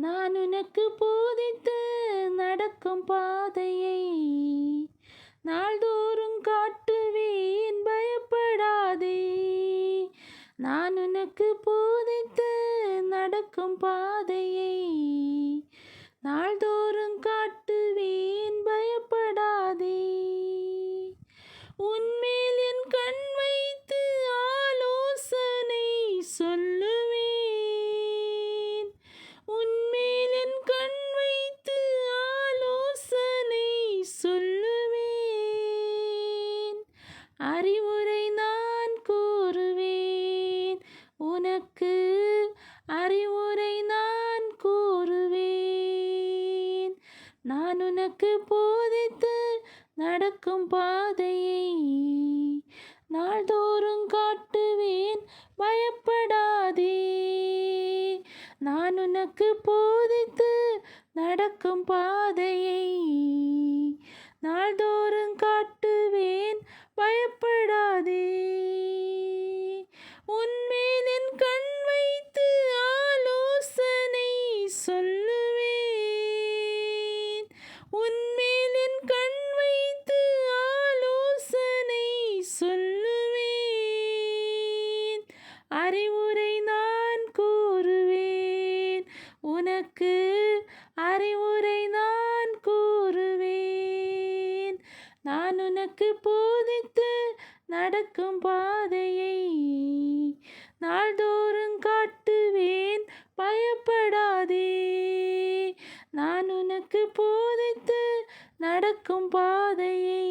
நான் உனக்கு போதித்து நடக்கும் பாதையை நாள்தோறும் காட்டுவேன், பயப்படாதே. நான் உனக்கு போதித்து நடக்கும் பாதையை நாள்தோறும் காட்டுவேன், பயப்படாதே. உன்மேல் என் கண் வைத்து ஆலோசனை சொல்லுவேன். உன்மேல் என் கண் வைத்து ஆலோசனை சொல்லுவேன். அறிவுரை நான் கூறுவேன் உனக்கு, அறிவுரை நான் கூறுவேன். நான் உனக்கு போதித்து நடக்கும் பாதையை நாள்தோறும் காட்டுவேன், பயப்படாதே. நான் உனக்கு போதித்து நடக்கும் பாதையை நாள்தோறும் காட்டுவேன், பயப்படாதே. உன்மேல் என் கண் வைத்து ஆலோசனை சொல்லுவேன். உன்மேல் என் கண் வைத்து ஆலோசனை சொல்லுவேன். அறிவுரை நான் கூறுவேன் உனக்கு, அறிவுரை நான் கூறுவேன். நான் உனக்கு போதித்து நடக்கும் பாதையை நாள்தோறும் காட்டுவேன், பயப்படாதே. நான் உனக்கு போதித்து நடக்கும் பாதையை